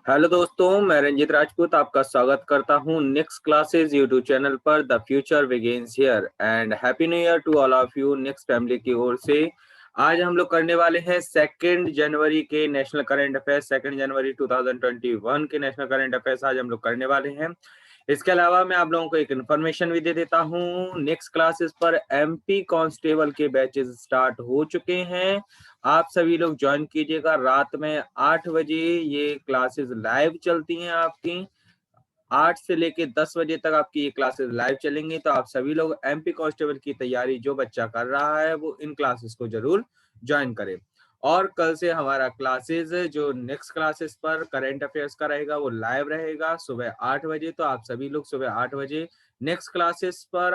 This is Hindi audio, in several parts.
हेलो दोस्तों, मैं रंजीत राजपूत आपका स्वागत करता हूं नेक्स्ट क्लासेस यूट्यूब चैनल पर। The future begins here and happy new year to all of you. Next family की ओर से आज हम लोग करने वाले हैं 2 जनवरी के नेशनल करंट अफेयर्स। 2 जनवरी 2021 के नेशनल करंट अफेयर्स आज हम लोग करने वाले हैं। इसके अलावा मैं आप लोगों को एक इन्फॉर्मेशन भी दे देता हूँ। नेक्स्ट क्लासेस पर एमपी कांस्टेबल के बैचेस स्टार्ट हो चुके हैं। आप सभी लोग ज्वाइन कीजिएगा। रात में 8 बजे ये क्लासेस लाइव चलती हैं आपकी। 8 से लेके 10 बजे तक आपकी ये क्लासेस लाइव चलेंगी। तो आप सभी लोग एमपी कांस्टेबल की तैयारी जो बच्चा कर रहा है वो इन क्लासेस को जरूर ज्वाइन करे। और कल से हमारा क्लासेस जो नेक्स्ट क्लासेस पर करंट अफेयर्स का रहेगा वो लाइव रहेगा सुबह 8 बजे। तो आप सभी लोग सुबह 8 बजे नेक्स्ट क्लासेस पर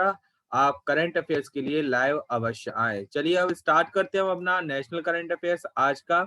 आप करंट अफेयर्स के लिए लाइव अवश्य आए। चलिए अब स्टार्ट करते हैं हम अपना नेशनल करंट अफेयर्स आज का।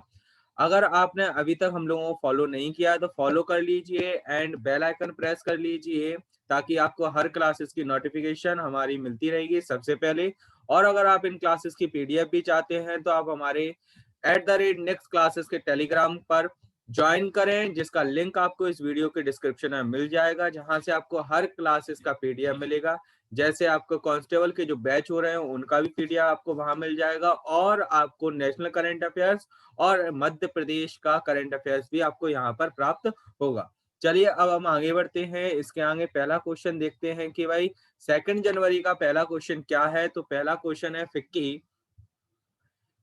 अगर आपने अभी तक हम लोगों को फॉलो नहीं किया है तो फॉलो कर लीजिए एंड बेल आइकन प्रेस कर लीजिए ताकि आपको हर क्लासेस की नोटिफिकेशन हमारी मिलती रहेगी सबसे पहले। और अगर आप इन क्लासेस की पीडीएफ भी चाहते हैं तो आप हमारे @नेक्स्ट क्लासेस के टेलीग्राम पर ज्वाइन करें, जिसका लिंक आपको इस वीडियो के डिस्क्रिप्शन में मिल जाएगा, जहां से आपको हर क्लासेस का पीडीएफ मिलेगा। जैसे आपको कांस्टेबल के जो बैच हो रहे हैं उनका भी पीडीएफ आपको वहां मिल जाएगा, और आपको नेशनल करंट अफेयर्स और मध्य प्रदेश का करंट अफेयर्स भी आपको यहाँ पर प्राप्त होगा। चलिए अब हम आगे बढ़ते हैं। इसके आगे पहला क्वेश्चन देखते हैं कि भाई 2 जनवरी का पहला क्वेश्चन क्या है। तो पहला क्वेश्चन है फिक्की।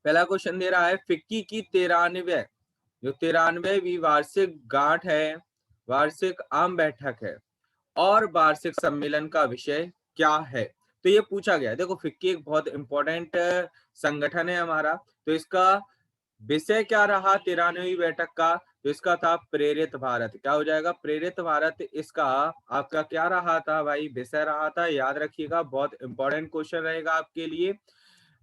पहला क्वेश्चन दे रहा है फिक्की की 93वीं वार्षिक गांठ है, वार्षिक आम बैठक है और वार्षिक सम्मेलन का विषय क्या है। तो ये पूछा गया है। देखो फिक्की एक बहुत इंपॉर्टेंट संगठन है हमारा। तो इसका विषय क्या रहा 93वीं बैठक का। तो इसका था प्रेरित भारत। क्या हो जाएगा? प्रेरित भारत। इसका आपका क्या रहा था भाई? विषय रहा था। याद रखिएगा, बहुत इंपॉर्टेंट क्वेश्चन रहेगा आपके लिए।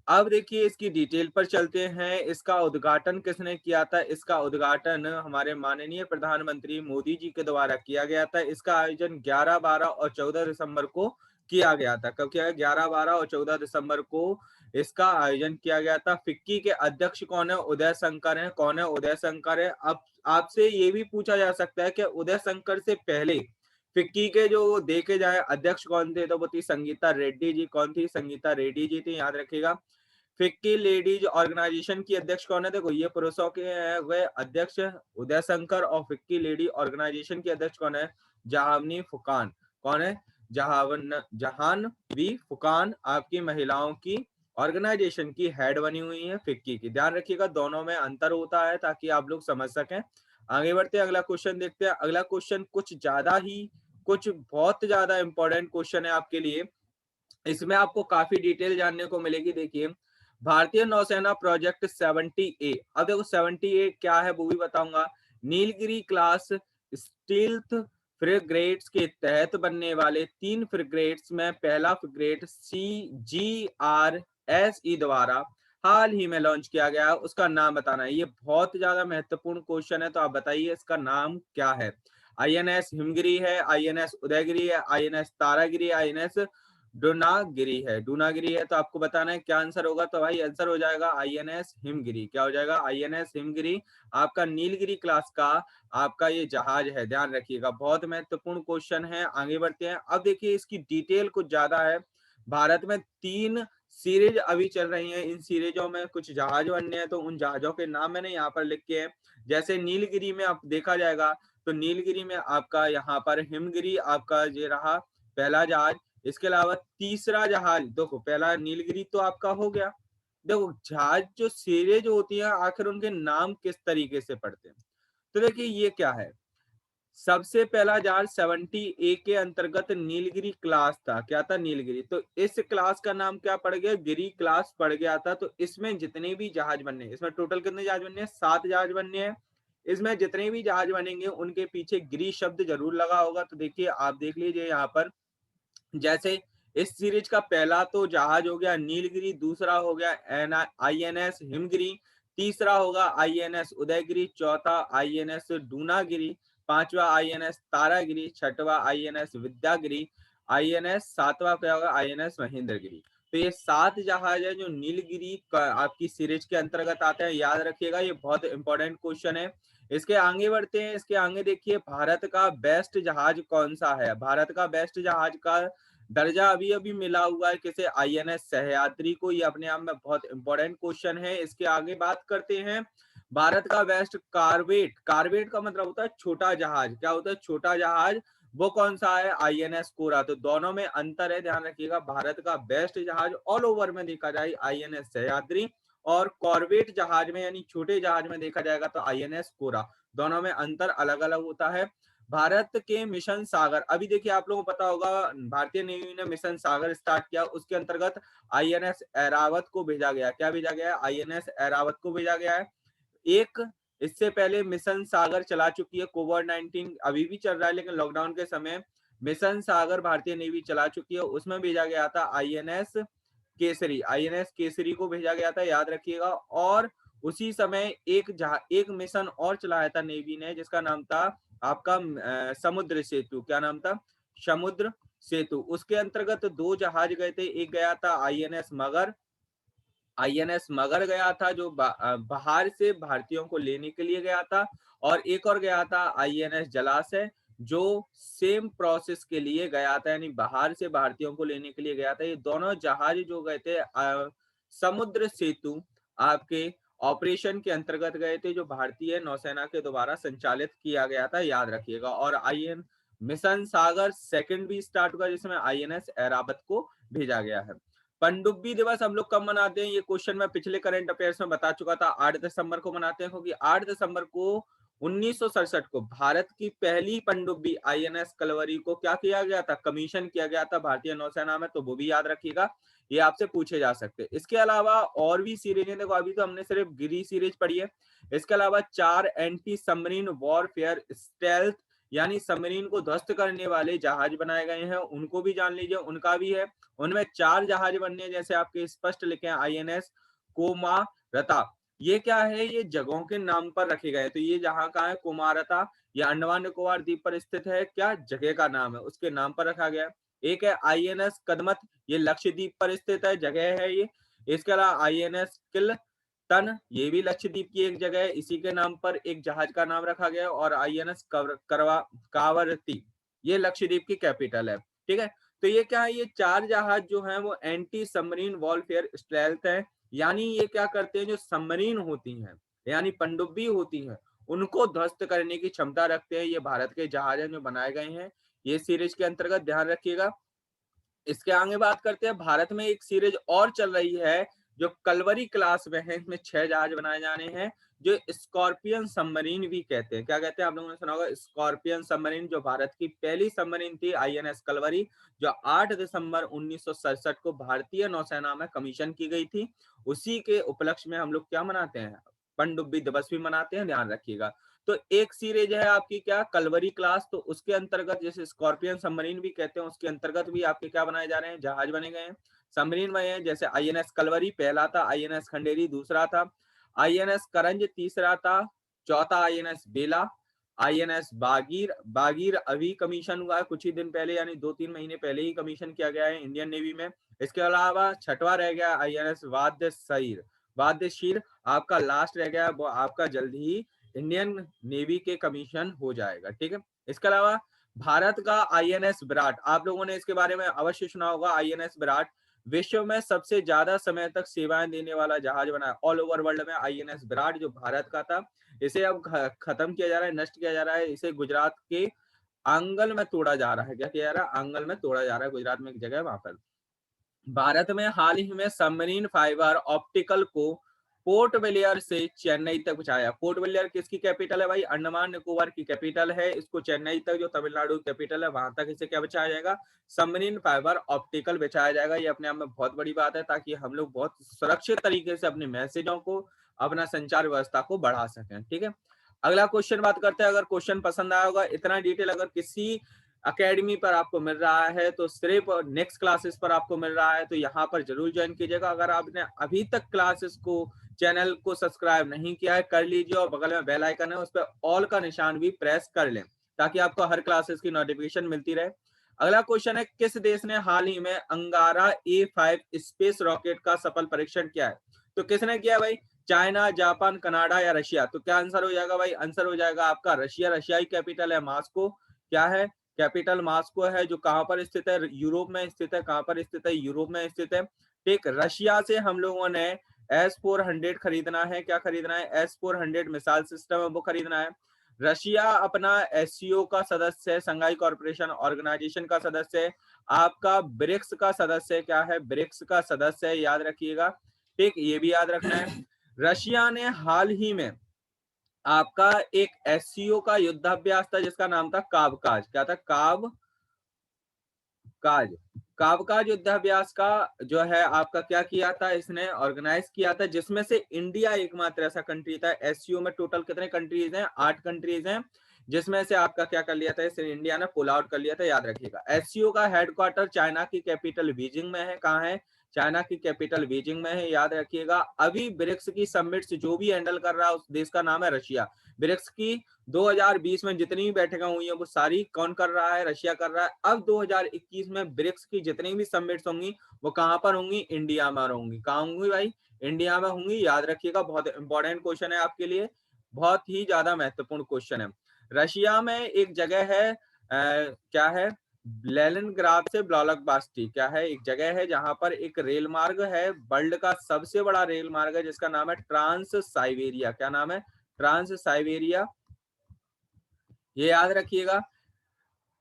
अब देखिए इसकी डिटेल पर चलते हैं। इसका उद्घाटन किसने किया था? इसका उद्घाटन हमारे माननीय प्रधानमंत्री मोदी जी के द्वारा किया गया था। इसका आयोजन 11, 12 और 14 दिसंबर को किया गया था। कब किया गया? 11, 12 और 14 दिसंबर को इसका आयोजन किया गया था। फिक्की के अध्यक्ष कौन है? उदय शंकर है। कौन है? उदय शंकर है। अब आपसे ये भी पूछा जा सकता है कि उदय शंकर से पहले फिक्की के जो देखे जाए अध्यक्ष कौन थे, तो वो थी संगीता रेड्डी जी। कौन थी? संगीता रेड्डी जी थी, याद रखिएगा। फिक्की लेडीज ऑर्गेनाइजेशन की अध्यक्ष कौन है? देखो ये पुरुषों के हुए अध्यक्ष उदय शंकर, और फिक्की लेडी ऑर्गेनाइजेशन की अध्यक्ष कौन है? जहावनी फुकान। कौन है? जहानवी फुकान आपकी महिलाओं की ऑर्गेनाइजेशन की हेड बनी हुई है फिक्की की। ध्यान रखिएगा दोनों में अंतर होता है ताकि आप लोग समझ सकें। आगे बढ़ते हैं, अगला क्वेश्चन देखते हैं। अगला क्वेश्चन कुछ बहुत ज्यादा इंपॉर्टेंट क्वेश्चन है आपके लिए। इसमें आपको काफी डिटेल जानने को मिलेगी। देखिए भारतीय नौसेना प्रोजेक्ट 70A। अब देखो 70A क्या है वो भी बताऊंगा। नीलगिरी क्लास स्टील्थ फ्रिगेट्स के तहत बनने वाले 3 फ्रिगेट्स में पहला फ्रिगेट CGRSE द्वारा हाल ही में लॉन्च किया गया, उसका नाम बताना है। ये बहुत ज्यादा महत्वपूर्ण क्वेश्चन है, तो आप बताइए इसका नाम क्या है। INS हिमगिरी है, INS उदयगिरी है, INS तारागिरी, INS डूनागिरी है। तो आपको बताना है क्या आंसर होगा। तो भाई आंसर हो जाएगा INS हिमगिरी। क्या हो जाएगा? INS हिमगिरी आपका नीलगिरी क्लास का आपका ये जहाज है। ध्यान रखिएगा, बहुत महत्वपूर्ण क्वेश्चन है। आगे बढ़ते हैं। अब देखिए इसकी डिटेल कुछ ज्यादा है। भारत में 3 सीरीज अभी चल रही हैं। इन सीरीजों में कुछ जहाज बनने हैं, तो उन जहाजों के नाम मैंने यहाँ पर लिख के हैं। जैसे नीलगिरी में आप देखा जाएगा, तो नीलगिरी में आपका यहाँ पर हिमगिरी आपका ये रहा पहला जहाज। इसके अलावा तीसरा जहाज, देखो पहला नीलगिरी तो आपका हो गया। देखो जहाज जो सीरीज होती है आखिर उनके नाम किस तरीके से पढ़ते हैं। तो देखिए ये क्या है। सबसे पहला जहाज 70A के अंतर्गत नीलगिरी क्लास था। क्या था? नीलगिरी। तो इस क्लास का नाम क्या पड़ गया? गिरी क्लास पड़ गया था। तो इसमें जितने भी जहाज बनने, इसमें टोटल कितने जहाज बनने हैं? 7 जहाज बनने हैं। इसमें जितने भी जहाज बनेंगे उनके पीछे गिरी शब्द जरूर लगा होगा। तो देखिए आप देख लीजिए यहाँ पर, जैसे इस सीरीज का पहला तो जहाज हो गया नीलगिरी, दूसरा हो गया INS हिमगिरी, तीसरा होगा INS उदयगिरी, चौथा INS डूनागिरी, पांचवा INS तारागिरी, छठवा INS विद्यागिरी, INS सातवां क्या होगा? INS महेंद्रगिरी। तो ये 7 जहाज है जो नीलगिरी आपकी सीरीज के अंतर्गत आते हैं। याद रखिएगा, ये बहुत इंपॉर्टेंट क्वेश्चन है। इसके आगे बढ़ते हैं। इसके आगे देखिए, भारत का बेस्ट जहाज कौन सा है? भारत का बेस्ट जहाज का दर्जा अभी अभी मिला हुआ है किसे? आईएनएस सह्याद्री को। ये अपने आप में बहुत इंपॉर्टेंट क्वेश्चन है। इसके आगे बात करते हैं, भारत का बेस्ट कार्वेट, कार्वेट का मतलब होता है छोटा जहाज। क्या होता है? छोटा जहाज। वो कौन सा है? आईएनएस कोरा। तो दोनों में अंतर है, ध्यान रखिएगा। भारत का बेस्ट जहाज ऑल ओवर में देखा जाए आईएनएस सह्याद्री, और कॉर्वेट जहाज में यानी छोटे जहाज में देखा जाएगा तो आईएनएस कोरा। दोनों में अंतर अलग अलग होता है। भारत के मिशन सागर, अभी देखिए आप लोगों को पता होगा भारतीय नेवी ने मिशन सागर स्टार्ट किया, उसके अंतर्गत आईएनएस ऐरावत को भेजा गया। क्या भेजा गया है? आईएनएस ऐरावत को भेजा गया है। एक इससे पहले मिशन सागर चला चुकी है। कोविड-19 अभी भी चल रहा है, लेकिन लॉकडाउन के समय मिशन सागर भारतीय नेवी चला चुकी है। उसमें भेजा गया था आईएनएस केसरी, आईएनएस केसरी को भेजा गया था, याद रखिएगा। और उसी समय एक मिशन और चलाया था नेवी ने, जिसका नाम था आपका समुद्र सेतु। क्या नाम था? समुद्र सेतु। उसके अंतर्गत दो जहाज गए थे। एक गया था आईएनएस मगर, आईएनएस मगर गया था जो बाहर से भारतीयों को लेने के लिए गया था, और एक और गया था आईएनएस जलाशय, जो सेम प्रोसेस के लिए गया था, यानी बाहर से भारतीयों को लेने के लिए गया था। ये दोनों जहाज जो गए थे समुद्र सेतु आपके ऑपरेशन के अंतर्गत गए थे, जो भारतीय नौसेना के द्वारा संचालित किया गया था, याद रखिएगा। और आईएन मिशन सागर सेकंड भी स्टार्ट हुआ, जिसमें आईएनएस ऐरावत को भेजा गया है। पनडुब्बी दिवस हम लोग कब मनाते हैं? ये क्वेश्चन मैं पिछले करंट अफेयर्स में बता चुका था। 8 दिसंबर को मनाते हैं, क्योंकि 8 दिसंबर को 1967 को भारत की पहली पनडुब्बी आईएनएस कलवरी को क्या किया गया था? कमीशन किया गया था भारतीय नौसेना में। तो वो भी याद रखिएगा, ये आपसे पूछे जा सकते हैं। इसके अलावा और भी सीरीज है। देखो अभी तो हमने सिर्फ गिरी सीरीज पढ़ी है। इसके अलावा 4 एंटी सबमरीन वॉरफेयर स्टेल्थ यानी सबमरीन को ध्वस्त करने वाले जहाज बनाए गए हैं, उनको भी जान लीजिए, उनका भी है। उनमें 4 जहाज बनने हैं, जैसे आपके स्पष्ट लिखे हैं आईएनएस कोमारता। ये क्या है? ये जगहों के नाम पर रखे गए। तो ये जहां का है कोमारता, ये अंडमान निकोबार द्वीप पर स्थित है। क्या जगह का नाम है, उसके नाम पर रखा गया। एक है आईएनएस कदमत, ये लक्षद्वीप पर स्थित है, जगह है ये। इसके अलावा आईएनएस किल्टन, ये भी लक्षद्वीप की एक जगह है, इसी के नाम पर एक जहाज का नाम रखा गया। और आईएनएस कावरती, ये लक्षद्वीप की कैपिटल है। ठीक है, तो ये क्या है? ये 4 जहाज जो हैं वो एंटी सबमरीन वॉरफेयर स्टेल्थ है, यानी ये क्या करते हैं? जो सबमरीन होती हैं यानी पनडुब्बी होती हैं, उनको ध्वस्त करने की क्षमता रखते हैं। ये भारत के जहाज हैं जो बनाए गए हैं ये सीरीज के अंतर्गत, ध्यान रखिएगा। इसके आगे बात करते हैं, भारत में एक सीरीज और चल रही है जो कलवरी क्लास में है। इसमें 6 जहाज बनाए जाने हैं, जो स्कॉर्पियन सबमरीन भी कहते हैं। क्या कहते हैं? आप लोगों ने सुना होगा स्कॉर्पियन सबमरीन, जो भारत की पहली सबमरीन थी आईएनएस कलवरी, जो 8 दिसंबर 1967 को भारतीय नौसेना में कमीशन की गई थी। उसी के उपलक्ष्य में हम लोग क्या मनाते हैं? पनडुब्बी दिवस भी मनाते हैं, ध्यान रखिएगा। तो एक सीरीज है आपकी क्या? कलवरी क्लास। तो उसके अंतर्गत, जैसे स्कॉर्पियन सबमरीन भी कहते हैं, उसके अंतर्गत भी आपके क्या बनाए जा रहे हैं? जहाज बने गए हैं, सबमरीन बने हैं। जैसे आईएनएस कलवरी पहला था, आईएनएस खंडेरी दूसरा था, आईएनएस करंज तीसरा था, चौथा आईएनएस बेला, आईएनएस बागीर, बागीर अभी कमीशन हुआ है कुछ ही दिन पहले, यानी 2-3 महीने पहले ही कमीशन किया गया है इंडियन नेवी में। इसके अलावा छठवां रह गया आईएनएस वाद्यशीर, वाद्यशीर आपका लास्ट रह गया, वो आपका जल्द ही इंडियन नेवी के कमीशन हो जाएगा। ठीक है, इसके अलावा भारत का आईएनएस विराट, आप लोगों ने इसके बारे में अवश्य सुना होगा। आईएनएस विराट विश्व में सबसे ज्यादा समय तक सेवाएं देने वाला जहाज बना है ऑल ओवर वर्ल्ड में। आईएनएस विराट जो भारत का था, इसे अब खत्म किया जा रहा है, नष्ट किया जा रहा है। इसे गुजरात के आंगल में तोड़ा जा रहा है। क्या किया जा रहा है? आंगल में तोड़ा जा रहा है। गुजरात में एक जगह है वहां पर। भारत में हाल ही में सबमरीन फाइबर ऑप्टिकल को पोर्ट ब्लेयर से चेन्नई तक पहुंचाया। पोर्ट ब्लेयर किसकी कैपिटल है भाई? अंडमान निकोबार की कैपिटल है। इसको चेन्नई तक, जो तमिलनाडु कैपिटल है, वहां तक इसे क्या बचाया जाएगा? सबमरीन फाइबर ऑप्टिकल बचाया जाएगा। ये अपने आप में बहुत बड़ी बात है, ताकि हम लोग बहुत सुरक्षित तरीके से अपने मैसेजों को, अपना संचार व्यवस्था को बढ़ा सकें। ठीक है, अगला क्वेश्चन बात करते हैं। अगर क्वेश्चन पसंद आया होगा, इतना डिटेल अगर किसी अकेडमी पर आपको मिल रहा है, तो सिर्फ नेक्स्ट क्लासेस पर आपको मिल रहा है, तो यहाँ पर जरूर ज्वाइन कीजिएगा। अगर आपने अभी तक क्लासेस को, चैनल को सब्सक्राइब नहीं किया है, कर लीजिए, और बगल में बेल आइकन है, उस पर ऑल का निशान भी प्रेस कर लें, ताकि आपको हर क्लासेस की नोटिफिकेशन मिलती रहे। अगला क्वेश्चन है, किस देश ने हाल ही में अंगारा A5 स्पेस रॉकेट का सफल परीक्षण किया है? तो किसने किया भाई? चाइना, जापान, कनाडा या रशिया? तो क्या आंसर हो जाएगा भाई? आंसर हो जाएगा आपका रशिया। रशिया की कैपिटल है मॉस्को। क्या है? कैपिटल मॉस्को है, जो कहां पर स्थित है? यूरोप में स्थित है। कहां पर स्थित है? यूरोप में स्थित है। ठीक, रशिया से हम लोगों ने S-400 खरीदना है। क्या खरीदना है? S-400 मिसाइल सिस्टम है, वो खरीदना है। रशिया अपना एससीओ का सदस्य है, संघाई कॉर्पोरेशन ऑर्गेनाइजेशन का सदस्य है। आपका ब्रिक्स का सदस्य है। क्या है? ब्रिक्स का सदस्य है, याद रखिएगा। ठीक, ये भी याद रखना है। रशिया ने हाल ही में आपका एक एससीओ का युद्धाभ्यास था जिसका नाम था कावकाज। क्या था? कावकाज। कावकाज युद्धाभ्यास का जो है आपका क्या किया था, इसने ऑर्गेनाइज किया था, जिसमें से इंडिया एकमात्र ऐसा कंट्री था। एससीओ में टोटल कितने कंट्रीज हैं? 8 कंट्रीज हैं, जिसमें से आपका क्या कर लिया था, इसने इंडिया ने पुल आउट कर लिया था, याद रखिएगा। एससीओ का हेडक्वार्टर चाइना की कैपिटल बीजिंग में है। कहाँ है? चाइना की कैपिटल बीजिंग में है, याद रखिएगा। अभी ब्रिक्स की समिट्स जो भी हैंडल कर रहा है उस देश का नाम है रशिया। ब्रिक्स की 2020 में जितनी भी बैठकें हुई हैं वो सारी कौन कर रहा है? रशिया कर रहा है। अब 2021 में ब्रिक्स की जितनी भी समिट्स होंगी वो कहां पर होंगी? इंडिया में होंगी। कहां होंगी भाई? इंडिया में होंगी, याद रखिएगा। बहुत इंपॉर्टेंट क्वेश्चन है आपके लिए, बहुत ही ज्यादा महत्वपूर्ण क्वेश्चन है। रशिया में एक जगह है, क्या है? लेनिनग्राद से ब्लालकबास्टी। क्या है? एक जगह है जहां पर एक रेल मार्ग है, वर्ल्ड का सबसे बड़ा रेल मार्ग है, जिसका नाम है ट्रांस साइबेरिया। क्या नाम है? ट्रांस साइबेरिया, ये याद रखिएगा।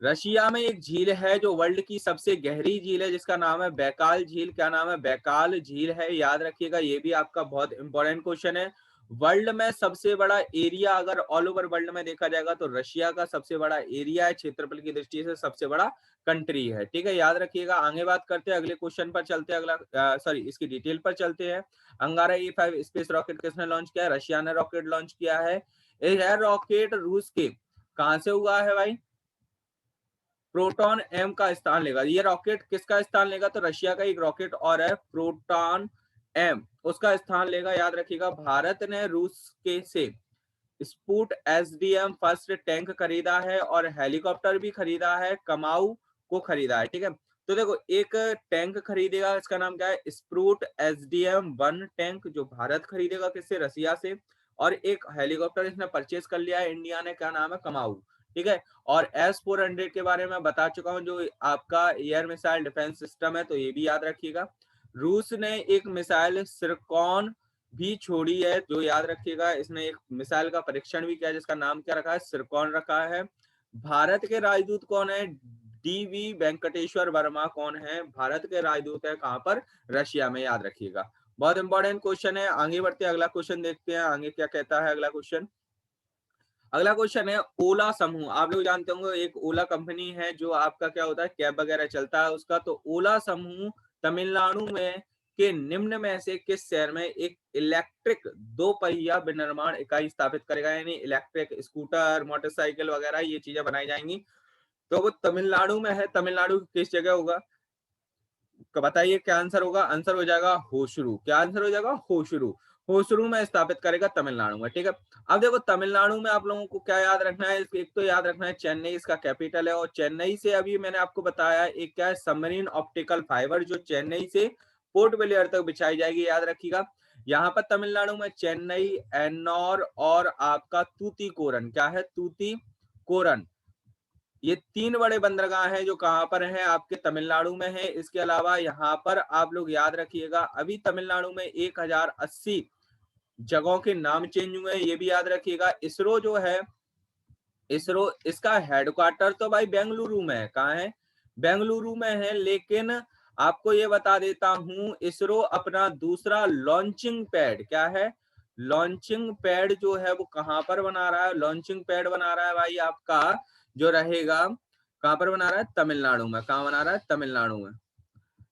रशिया में एक झील है जो वर्ल्ड की सबसे गहरी झील है, जिसका नाम है बैकाल झील। क्या नाम है? बैकाल झील है, याद रखिएगा। ये भी आपका बहुत इंपॉर्टेंट क्वेश्चन है। वर्ल्ड में सबसे बड़ा एरिया अगर ऑल ओवर वर्ल्ड में देखा जाएगा तो रशिया का सबसे बड़ा एरिया है, क्षेत्रफल की दृष्टि से सबसे बड़ा कंट्री है। ठीक है, याद रखिएगा। आगे बात करते हैं, अगले क्वेश्चन पर चलते हैं। अगला सॉरी इसकी डिटेल पर चलते हैं। अंगारा E5 स्पेस रॉकेट किसने लॉन्च किया है? रशिया ने रॉकेट लॉन्च किया है। यह रॉकेट रूस के कहां से हुआ है भाई? प्रोटॉन एम का स्थान लेगा। ये रॉकेट किसका स्थान लेगा? तो रशिया का एक रॉकेट और है, प्रोटॉन एम, उसका स्थान लेगा, याद रखिएगा। भारत ने रूस के से स्पूट एसडीएम फर्स्ट टैंक खरीदा है और हेलीकॉप्टर भी खरीदा है, कमाऊ को खरीदा है। ठीक है, तो देखो एक टैंक खरीदेगा, इसका नाम क्या है? स्प्रूट SDM-1 टैंक, जो भारत खरीदेगा किससे? रशिया से। और एक हेलीकॉप्टर इसने परचेज कर लिया है इंडिया ने, क्या नाम है? कमाऊ। ठीक है, और S-400 के बारे में बता चुका हूं, जो आपका एयर मिसाइल डिफेंस सिस्टम है, तो ये भी याद रखिएगा। रूस ने एक मिसाइल सिरकॉन भी छोड़ी है, जो याद रखिएगा। इसने एक मिसाइल का परीक्षण भी किया जिसका नाम क्या रखा है? सिरकॉन रखा है। भारत के राजदूत कौन है? DV वेंकटेश्वर वर्मा कौन है? भारत के राजदूत है कहां पर? रशिया में, याद रखिएगा। बहुत इंपॉर्टेंट क्वेश्चन है। आगे बढ़ते हैं, अगला क्वेश्चन देखते हैं आगे क्या कहता है अगला क्वेश्चन। अगला क्वेश्चन है ओला समूह। आप लोग जानते होंगे एक ओला कंपनी है जो आपका क्या होता है, कैब वगैरह चलता है उसका। तो ओला समूह तमिलनाडु में के निम्न में से किस शहर में एक इलेक्ट्रिक 2 पहिया विनिर्माण इकाई स्थापित करेगा? यानी इलेक्ट्रिक स्कूटर, मोटरसाइकिल वगैरह ये चीजें बनाई जाएंगी। तो वो तमिलनाडु में है। तमिलनाडु किस जगह होगा? बताइए क्या आंसर होगा? आंसर हो जाएगा होशरू। क्या आंसर हो जाएगा? होशरू। होशरू में स्थापित करेगा तमिलनाडु में। ठीक है, अब देखो तमिलनाडु में आप लोगों को क्या याद रखना है? एक तो याद रखना है चेन्नई इसका कैपिटल है, और चेन्नई से अभी मैंने आपको बताया एक क्या है, सबमरीन ऑप्टिकल फाइबर, जो चेन्नई से पोर्ट ब्लेयर तक बिछाई जाएगी, याद रखिएगा। यहाँ पर तमिलनाडु में चेन्नई, एन्नौर और आपका तूतीकोरन, क्या है? तूतीकोरन, ये 3 बड़े बंदरगाह हैं जो कहां पर हैं? आपके तमिलनाडु में है। इसके अलावा यहाँ पर आप लोग याद रखिएगा, अभी तमिलनाडु में 1080 जगहों के नाम चेंज हुए हैं, ये भी याद रखिएगा। इसरो जो है, इसरो इसका हेडक्वार्टर तो भाई बेंगलुरु में है। कहाँ है? बेंगलुरु में है। लेकिन आपको ये बता देता हूं, इसरो अपना दूसरा लॉन्चिंग पैड, क्या है? लॉन्चिंग पैड जो है वो कहां पर बना रहा है? लॉन्चिंग पैड बना रहा है भाई आपका, जो रहेगा कहां पर बना रहा है? तमिलनाडु में। कहां बना रहा है? तमिलनाडु में।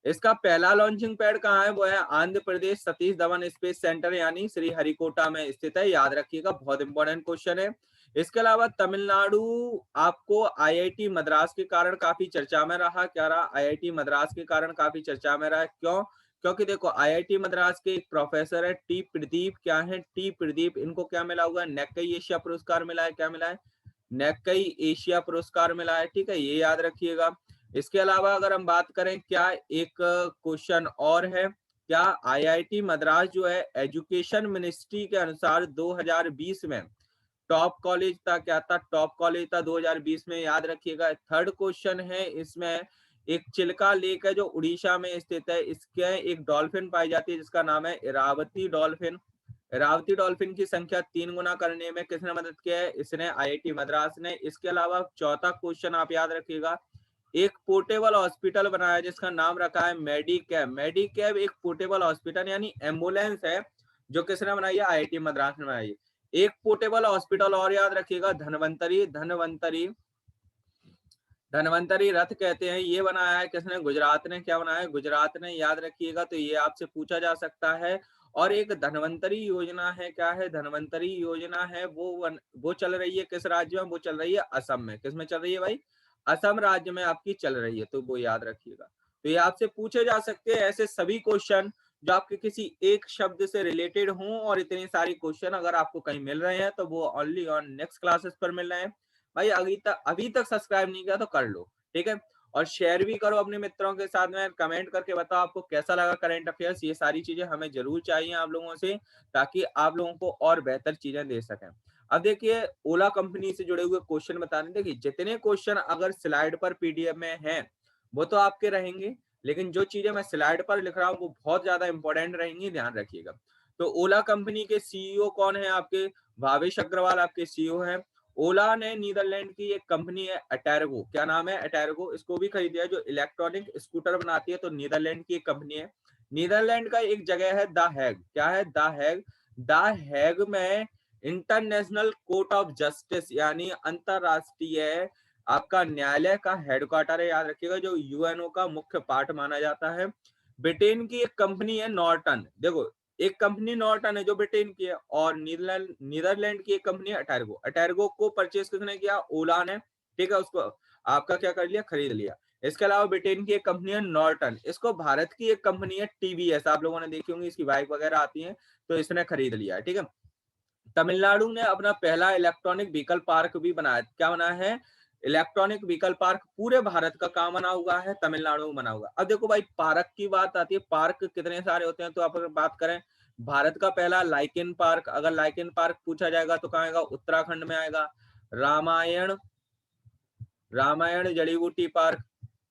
इसका पहला लॉन्चिंग पैड कहाँ है? वो है आंध्र प्रदेश सतीश धवन स्पेस सेंटर, यानी श्रीहरिकोटा में स्थित है, याद रखिएगा। बहुत इंपॉर्टेंट क्वेश्चन है। इसके अलावा तमिलनाडु आपको IIT मद्रास के कारण काफी चर्चा में रहा। क्या रहा? IIT मद्रास के कारण काफी चर्चा में रहा। क्यों? क्योंकि देखो IIT मद्रास के एक प्रोफेसर है टी प्रदीप। क्या है? टी प्रदीप। इनको क्या मिला हुआ है? नैक्कई एशिया पुरस्कार मिला है। क्या मिला है? नैक्कई एशिया पुरस्कार मिला है। ठीक है, ये याद रखिएगा। इसके अलावा अगर हम बात करें, क्या एक क्वेश्चन और है, क्या आईआईटी मद्रास जो है एजुकेशन मिनिस्ट्री के अनुसार 2020 में टॉप कॉलेज था? क्या था? टॉप कॉलेज था 2020 में, याद रखिएगा। थर्ड क्वेश्चन है इसमें, एक चिल्का लेक है जो उड़ीसा में स्थित है, इसके एक डॉल्फिन पाई जाती है जिसका नाम है इरावती डॉल्फिन। इरावती डॉल्फिन की संख्या 3 गुना करने में किसने मदद किया है? इसने, आईआईटी मद्रास ने। इसके अलावा चौथा क्वेश्चन आप याद रखिएगा, एक पोर्टेबल हॉस्पिटल बनाया जिसका नाम रखा है मेडिकैब। मेडिकैब एक पोर्टेबल हॉस्पिटल यानी एम्बुलेंस है जो किसने बनाई है? आईआईटी मद्रास ने बनाई है। एक पोर्टेबल हॉस्पिटल और याद रखिएगा, धनवंतरी। धनवंतरी धनवंतरी रथ कहते हैं, ये बनाया है किसने? गुजरात ने। क्या बनाया है? गुजरात ने, याद रखिएगा। तो ये आपसे पूछा जा सकता है। और एक धनवंतरी योजना है, क्या है? धनवंतरी योजना है, वो चल रही है किस राज्य में? वो चल रही है असम में। किस में चल रही है भाई? असम राज्य में आपकी चल रही है, तो वो याद रखिएगा। तो ये आपसे पूछे जा सकते हैं ऐसे सभी क्वेश्चन जो आपके किसी एक शब्द से रिलेटेड हों, और इतने सारे क्वेश्चन अगर आपको कहीं मिल रहे हैं तो वो ओनली ऑन नेक्स्ट क्लासेस पर मिल रहे हैं। भाई अभी तक सब्सक्राइब नहीं किया तो कर लो, ठीक है। और शेयर भी करो अपने मित्रों के साथ में, कमेंट करके बताओ आपको कैसा लगा करंट अफेयर्स। ये सारी चीजें हमें जरूर चाहिए आप लोगों से, ताकि आप लोगों को और बेहतर चीजें दे सकें। अब देखिए, ओला कंपनी से जुड़े हुए क्वेश्चन बता रहे, देखिए जितने क्वेश्चन अगर स्लाइड पर पीडीएफ में हैं वो तो आपके रहेंगे, लेकिन जो चीजें मैं स्लाइड पर लिख रहा हूँ वो बहुत ज्यादा इंपॉर्टेंट रहेंगी, ध्यान रखिएगा। तो ओला कंपनी के सीईओ कौन है? आपके भावेश अग्रवाल आपके सीईओ हैं। ओला ने नीदरलैंड की एक कंपनी है अटैरगो, क्या नाम है? अटैरगो, इसको भी खरीदा है, जो इलेक्ट्रॉनिक स्कूटर बनाती है, तो नीदरलैंड की एक कंपनी है। नीदरलैंड का एक जगह है द हैग, क्या है? The Hague. द हैग में इंटरनेशनल कोर्ट ऑफ जस्टिस यानी अंतरराष्ट्रीय आपका न्यायालय का हेडक्वार्टर है, याद रखिएगा, जो यूएनओ का मुख्य पार्ट माना जाता है। ब्रिटेन की एक कंपनी है नॉर्टन, देखो एक कंपनी नॉर्टन है जो ब्रिटेन की है, और नीदरलैंड की एक कंपनी है अटैरगो। अटैरगो को परचेज किसने किया? ओला ने, ठीक है। उसको आपका क्या कर लिया? खरीद लिया। इसके अलावा ब्रिटेन की एक कंपनी है नॉर्टन, इसको भारत की एक कंपनी है टीवीएस, आप लोगों ने देखी होंगी, इसकी बाइक वगैरह आती है, तो इसने खरीद लिया है, ठीक है। तमिलनाडु ने अपना पहला इलेक्ट्रॉनिक व्हीकल पार्क भी बनाया, क्या बना है? इलेक्ट्रॉनिक व्हीकल पार्क पूरे भारत का काम बना हुआ है, तमिलनाडु में बना हुआ। अब देखो भाई, पार्क की बात आती है, पार्क कितने सारे होते हैं, तो आप अगर बात करें, भारत का पहला लाइकेन पार्क, अगर लाइकेन पार्क पूछा जाएगा तो कहाँ आएगा? उत्तराखंड में आएगा। रामायण रामायण जड़ी बूटी पार्क,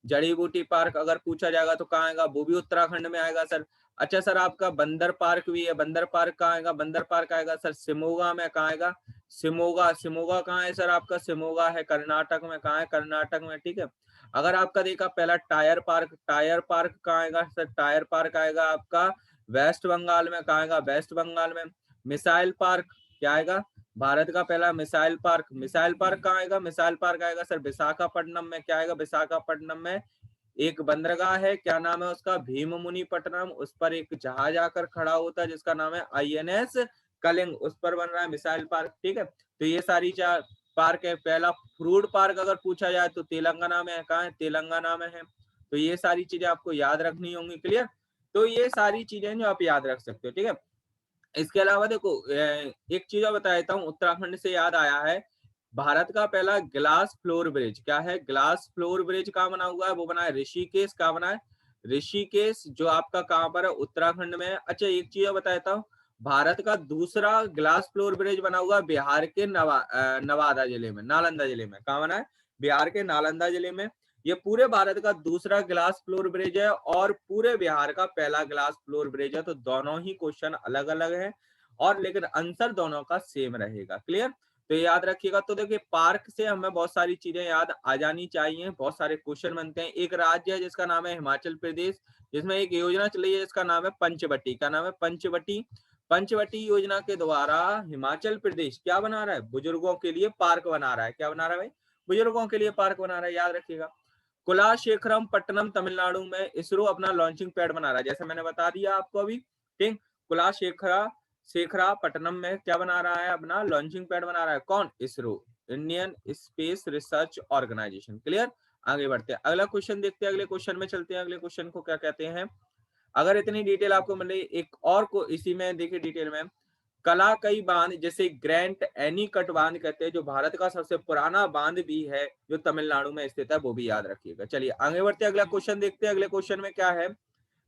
जड़ी बूटी पार्क अगर पूछा जाएगा तो कहाँ आएगा? वो भी उत्तराखंड में आएगा सर। अच्छा सर, आपका बंदर पार्क भी है, बंदर पार्क कहाँ आएगा? बंदर पार्क आएगा सर शिमोगा में। कहाँ आएगा? शिमोगा। शिमोगा कहाँ है सर? आपका शिमोगा है कर्नाटक में। कहाँ है? कर्नाटक में, ठीक है। अगर आपका देखा पहला टायर पार्क, टायर पार्क कहाँ आएगा सर? टायर पार्क आएगा आपका वेस्ट बंगाल में। कहाँ आएगा? वेस्ट बंगाल में। मिसाइल पार्क क्या आएगा? भारत का पहला मिसाइल पार्क, मिसाइल पार्क कहाँ आएगा? मिसाइल पार्क आएगा सर विशाखापट्टनम में। क्या आएगा? विशाखापट्टनम में एक बंदरगाह है, क्या नाम है उसका? भीममुनीपट्टनम। उस पर एक जहाज आकर खड़ा होता है जिसका नाम है आईएनएस कलिंग, उस पर बन रहा है मिसाइल पार्क, ठीक है। तो ये सारी चार पार्क है। पहला फ्रूट पार्क अगर पूछा जाए तो तेलंगाना में है। कहाँ है? तेलंगाना में है। तो ये सारी चीजें आपको याद रखनी होंगी, क्लियर। तो ये सारी चीजें जो आप याद रख सकते हो, ठीक है। इसके अलावा देखो, एक चीज और बता देता हूँ, उत्तराखंड से याद आया है, भारत का पहला ग्लास फ्लोर ब्रिज, क्या है? ग्लास फ्लोर ब्रिज कहाँ बना हुआ है? वो बना है ऋषिकेश। कहाँ बना है? ऋषिकेश, जो आपका कहाँ पर है? उत्तराखंड में है। अच्छा, एक चीज बता देता हूँ, भारत का दूसरा ग्लास फ्लोर ब्रिज बना हुआ है बिहार के नवादा जिले में, नालंदा जिले में। कहाँ बना है? बिहार के नालंदा जिले में। ये पूरे भारत का दूसरा ग्लास फ्लोर ब्रिज है और पूरे बिहार का पहला ग्लास फ्लोर ब्रिज है। तो दोनों ही क्वेश्चन अलग अलग है, और लेकिन आंसर दोनों का सेम रहेगा, क्लियर। तो याद रखिएगा। तो देखिए, पार्क से हमें बहुत सारी चीजें याद आ जानी चाहिए, बहुत सारे क्वेश्चन बनते हैं। एक राज्य है जिसका नाम है हिमाचल प्रदेश, जिसमें एक योजना चल रही है जिसका नाम है पंचवटी। क्या नाम है? पंचवटी। पंचवटी योजना के द्वारा हिमाचल प्रदेश क्या बना रहा है? बुजुर्गों के लिए पार्क बना रहा है। क्या बना रहा है भाई? बुजुर्गों के लिए पार्क बना रहा है, याद रखिएगा। कुलाशेखरम पट्टनम तमिलनाडु में इसरो अपना लॉन्चिंग पैड बना रहा है, जैसे मैंने बता दिया आपको अभी, ठीक। शेखरा पट्टनम में क्या बना रहा है? अपना लॉन्चिंग पैड बना रहा है। कौन? ISRO, Indian Space Research Organisation, clear. आगे बढ़ते हैं, अगला क्वेश्चन देखते हैं, अगले क्वेश्चन में चलते हैं। अगले क्वेश्चन को क्या कहते हैं? अगर इतनी डिटेल आपको मिल रही, एक और को इसी में देखिए डिटेल में, कला कई बांध, जैसे ग्रैंड एनीकट बांध कहते हैं, जो भारत का सबसे पुराना बांध भी है, जो तमिलनाडु में स्थित है, वो भी याद रखिएगा। चलिए आगे बढ़ते हैं, अगला क्वेश्चन देखते हैं। अगले क्वेश्चन में क्या है?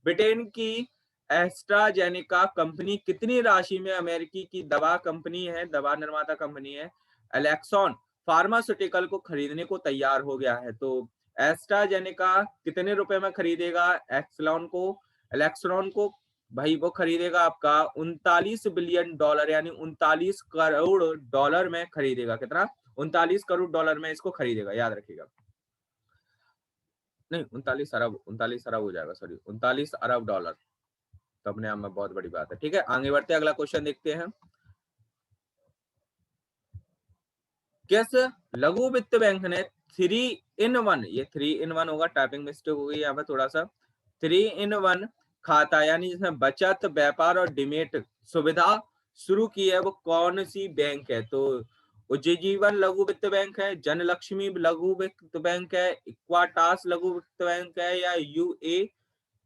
ब्रिटेन की एस्ट्राजेनेका कंपनी कितनी राशि में अमेरिकी की दवा कंपनी है, दवा निर्माता कंपनी है एलेक्सॉन फार्मास्यूटिकल को खरीदने को तैयार हो गया है। तो एस्ट्राजेनेका कितने रुपए में खरीदेगा एलेक्सॉन को? भाई वो खरीदेगा आपका 39 बिलियन डॉलर यानी 39 करोड़ डॉलर में खरीदेगा। कितना? 39 करोड़ डॉलर में इसको खरीदेगा, याद रखिएगा। नहीं, 39 अरब हो जाएगा, सॉरी 39 अरब डॉलर, तो अपने आप में बहुत बड़ी बात है। ठीक है, आगे बढ़ते हैं, अगला क्वेश्चन देखते हैं। किस लघु वित्त बैंक ने 3-in-1, ये 3-in-1 होगा, टाइपिंग मिस्टेक हो गई यहाँ पे थोड़ा सा, 3-in-1 खाता यानी जिसमें बचत, व्यापार और डिमेट सुविधा शुरू की है, वो कौन सी बैंक है? तो उज्जीवन लघु वित्त बैंक है, जनलक्ष्मी लघु वित्त बैंक है, इक्वाटास लघु वित्त बैंक है, या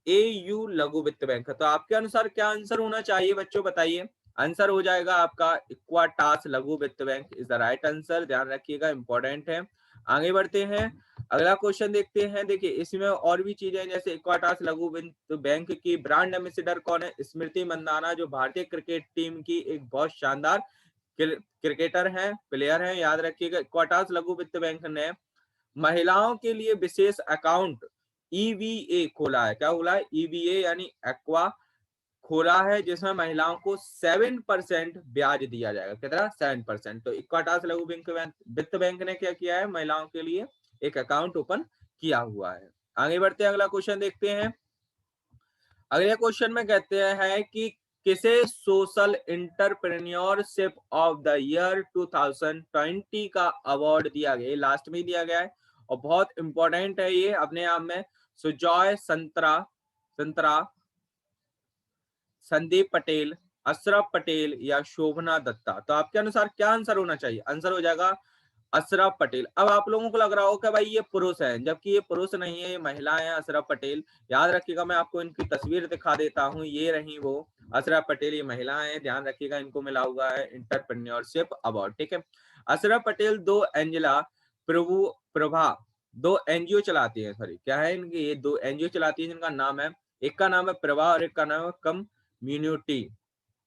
एयू लघु वित्त बैंक है? तो आपके अनुसार क्या आंसर होना चाहिए बच्चों, बताइए। आंसर हो जाएगा आपका इक्वाटास लघु वित्त bank is the right answer, ध्यान रखिएगा, इंपॉर्टेंट है। आगे बढ़ते हैं, अगला क्वेश्चन देखते हैं। देखिए इसमें और भी चीजें, जैसे इक्वाटास लघु वित्त बैंक की ब्रांड एम्बेसडर कौन है? स्मृति मंदाना, जो भारतीय क्रिकेट टीम की एक बहुत शानदार क्रिकेटर है, प्लेयर है, याद रखिएगा। इक्वाटास लघु वित्त बैंक ने महिलाओं के लिए विशेष अकाउंट ईवीए खोला है। क्या खोला है? ईवीए यानी एक्वा खोला है, जिसमें महिलाओं को 7% ब्याज दिया जाएगा। कितना? 7%। तो इक्वाटास लघु वित्त बैंक ने क्या किया है? महिलाओं के लिए एक अकाउंट ओपन किया हुआ है। आगे बढ़ते हैं, अगला क्वेश्चन देखते हैं। अगले क्वेश्चन में कहते हैं कि किसे social entrepreneurship of the year 2020 का अवार्ड दिया गया? लास्ट में दिया गया है और बहुत इंपॉर्टेंट है ये अपने आप में। सुजॉय संतरा, संदीप पटेल, अशरफ पटेल या शोभना दत्ता? तो आपके अनुसार क्या आंसर होना चाहिए? आंसर हो जाएगा अशरफ पटेल। अब आप लोगों को लग रहा हो कि भाई ये पुरुष है, जबकि ये पुरुष नहीं है, ये महिलाएं हैं, अशरफ पटेल। याद रखिएगा, मैं आपको इनकी तस्वीर दिखा देता हूँ, ये रही वो अशरफ पटेल, ये महिलाएं हैं, ध्यान रखिएगा, इनको मिला हुआ है इंटरप्रेन्योरशिप अवार्ड। ठीक है, अशरफ पटेल दो एनजीओ चलाती है, सॉरी क्या है इनकी, ये 2 एनजीओ चलाती है जिनका नाम है, एक का नाम है प्रभा और एक का नाम है कम्युनिटी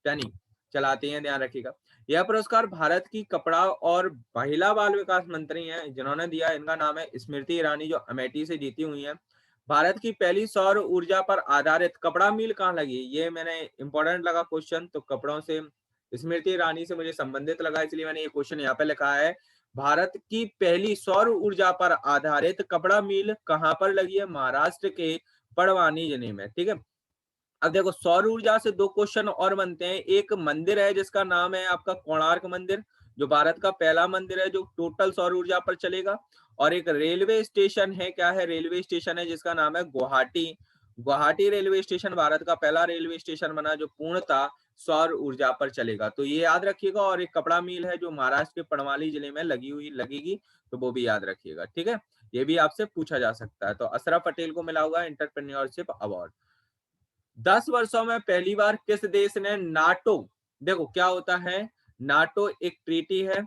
यानी चलाती हैं, ध्यान रखिएगा। यह पुरस्कार भारत की कपड़ा और महिला बाल विकास मंत्री हैं जिन्होंने दिया, इनका नाम है स्मृति ईरानी, जो अमेठी से जीती हुई हैं। भारत की पहली सौर ऊर्जा पर आधारित कपड़ा मिल कहाँ लगी? ये मैंने इंपॉर्टेंट लगा क्वेश्चन, तो कपड़ों से स्मृति ईरानी से मुझे संबंधित लगा, इसलिए मैंने ये क्वेश्चन यहाँ पे लिखा है। भारत की पहली सौर ऊर्जा पर आधारित कपड़ा मिल कहाँ पर लगी है? महाराष्ट्र के परवानी जिले में। ठीक है, अब देखो सौर ऊर्जा से 2 क्वेश्चन और बनते हैं। एक मंदिर है जिसका नाम है आपका कोणार्क मंदिर, जो भारत का पहला मंदिर है जो टोटल सौर ऊर्जा पर चलेगा। और एक रेलवे स्टेशन है, क्या है? रेलवे स्टेशन है जिसका नाम है गुवाहाटी रेलवे स्टेशन भारत का पहला रेलवे स्टेशन बना जो पूर्णतः सौर ऊर्जा पर चलेगा। तो ये याद रखिएगा। और एक कपड़ा मिल है जो महाराष्ट्र के पड़वाली जिले में लगेगी, तो वो भी याद रखिएगा। ठीक है, ये भी आपसे पूछा जा सकता है। तो अशरफ पटेल को मिला हुआ एंटरप्रेन्योरशिप अवार्ड। 10 वर्षों में पहली बार किस देश ने नाटो, देखो क्या होता है नाटो, एक ट्रीटी है,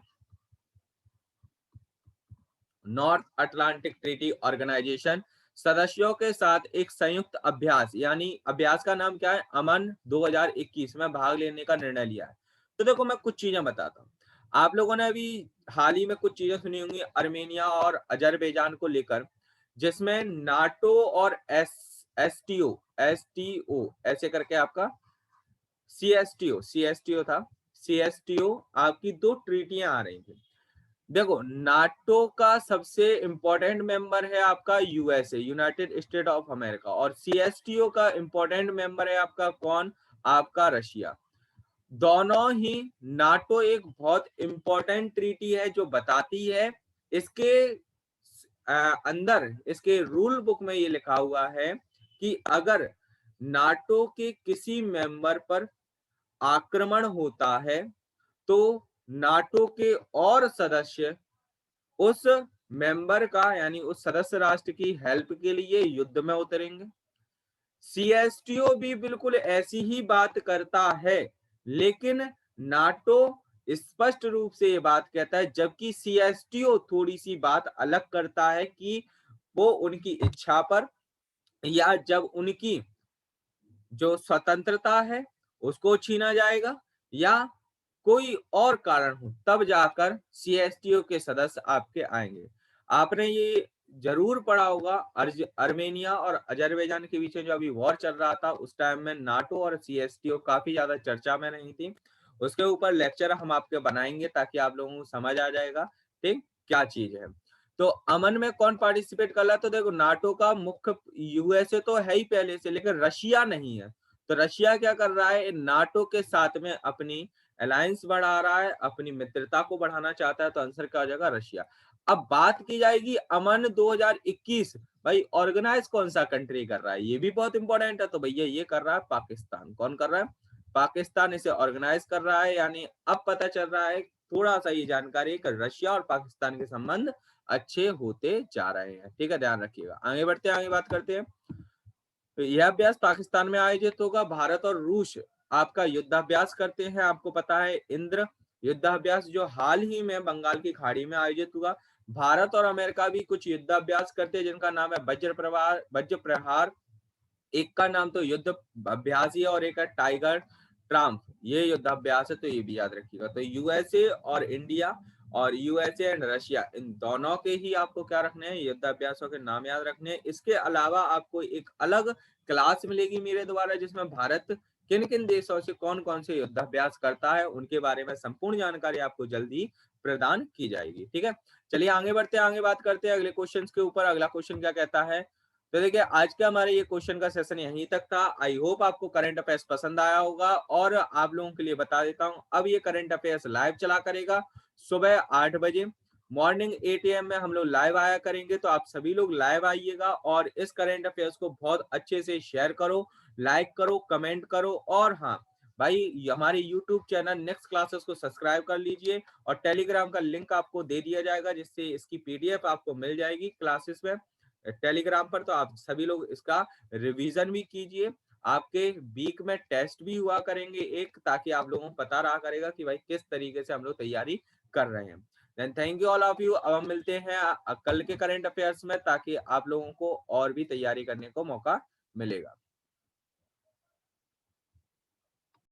नॉर्थ अटलांटिक ट्रीटी ऑर्गेनाइजेशन, सदस्यों के साथ एक संयुक्त अभ्यास, यानी अभ्यास का नाम क्या है? अमन 2021 में भाग लेने का निर्णय लिया है। तो देखो मैं कुछ चीजें बताता हूँ, आप लोगों ने अभी हाल ही में कुछ चीजें सुनी होंगी अर्मेनिया और अजरबैजान को लेकर, जिसमें नाटो और एसटीओ ऐसे करके आपका सीएसटीओ था, सीएसटीओ आपकी 2 ट्रीटियां आ रही थी। देखो नाटो का सबसे इंपॉर्टेंट मेंबर है आपका USA, United state of America, और सीएसटीओ का इंपॉर्टेंट मेंबर है आपका कौन? आपका रशिया। दोनों ही नाटो एक बहुत इंपॉर्टेंट ट्रीटी है जो बताती है, इसके अंदर इसके रूल बुक में ये लिखा हुआ है कि अगर नाटो के किसी मेंबर पर आक्रमण होता है तो नाटो के और सदस्य उस मेंबर का यानी उस सदस्य राष्ट्र की हेल्प के लिए युद्ध में उतरेंगे। सीएसटीओ भी बिल्कुल ऐसी ही बात करता है, लेकिन नाटो स्पष्ट रूप से ये बात कहता है, जबकि सीएसटीओ थोड़ी सी बात अलग करता है कि वो उनकी इच्छा पर या जब उनकी जो स्वतंत्रता है उसको छीना जाएगा, या कोई और कारण हो, तब जाकर सीएसटीओ के सदस्य आपके आएंगे। आपने ये जरूर पढ़ा होगा, अर्मेनिया और अजरबैजान के बीच में जो अभी वॉर चल रहा था, उस टाइम में नाटो और सीएसटीओ काफी ज्यादा चर्चा में नहीं थी। उसके ऊपर लेक्चर हम आपके बनाएंगे ताकि आप लोगों को समझ आ जाएगा, ठीक, क्या चीज है। तो अमन में कौन पार्टिसिपेट कर रहा है? तो देखो, नाटो का मुख्य यूएसए तो है ही पहले से, लेकिन रशिया नहीं है। तो रशिया क्या कर रहा है? नाटो के साथ में अपनी अलायंस बढ़ा रहा है, अपनी मित्रता को बढ़ाना चाहता है। तो आंसर क्या हो जाएगा? रशिया। अब बात की जाएगी अमन 2021, भाई ऑर्गेनाइज कौन सा कंट्री कर रहा है? ये भी बहुत इंपॉर्टेंट है। तो भैया ये कर रहा है पाकिस्तान। कौन कर रहा है? पाकिस्तान इसे ऑर्गेनाइज कर रहा है। यानी अब पता चल रहा है, थोड़ा सा ये जानकारी है कि रशिया और पाकिस्तान के संबंध अच्छे होते जा रहे हैं। ठीक है, ध्यान रखिएगा। आगे बढ़ते हैं, आगे बात करते हैं। तो यह अभ्यास पाकिस्तान में आयोजित होगा। भारत और रूस आपका युद्धाभ्यास करते हैं। आपको पता है इंद्र युद्धाभ्यास जो हाल ही में बंगाल की खाड़ी में आयोजित हुआ। भारत और अमेरिका भी कुछ युद्धाभ्यास करते हैं जिनका नाम है वज्र प्रहार। एक का नाम तो युद्ध अभ्यास ही है और एक है टाइगर ट्राम्प, ये युद्धाभ्यास है। तो ये भी याद रखिएगा। तो यूएसए और इंडिया और यूएसए एंड रशिया, इन दोनों के ही आपको क्या रखने हैं? युद्धाभ्यासों के नाम याद रखने हैं। इसके अलावा आपको एक अलग क्लास मिलेगी मेरे द्वारा, जिसमें भारत किन किन देशों से कौन कौन से युद्धाभ्यास करता है उनके बारे में संपूर्ण जानकारी आपको जल्दी प्रदान की जाएगी। ठीक है, चलिए आगे बढ़ते हैं, आगे बात करते हैं अगले क्वेश्चन के ऊपर। अगला क्वेश्चन क्या कहता है? तो देखिए, आज के हमारे ये क्वेश्चन का सेशन यहीं तक था। आई होप आपको करंट अफेयर्स पसंद आया होगा। और आप लोगों के लिए बता देता हूं, अब ये करंट अफेयर्स लाइव चला करेगा सुबह 8 बजे, मॉर्निंग 8 AM में हम लोग लाइव आया करेंगे। तो आप सभी लोग लाइव आइएगा और इस करंट अफेयर्स को बहुत अच्छे से शेयर करो, लाइक करो, कमेंट करो। और हाँ भाई, हमारे यूट्यूब चैनल नेक्स्ट क्लासेस को सब्सक्राइब कर लीजिए और टेलीग्राम का लिंक आपको दे दिया जाएगा, जिससे इसकी पीडीएफ आपको मिल जाएगी क्लासेस में टेलीग्राम पर। तो आप सभी लोग इसका रिवीजन भी कीजिए। आपके वीक में टेस्ट भी हुआ करेंगे एक, ताकि आप लोगों को पता रहा करेगा कि भाई किस तरीके से हम लोग तैयारी कर रहे हैं। Then thank you all of you. अब हम मिलते हैं कल के करंट अफेयर्स में, ताकि आप लोगों को और भी तैयारी करने को मौका मिलेगा।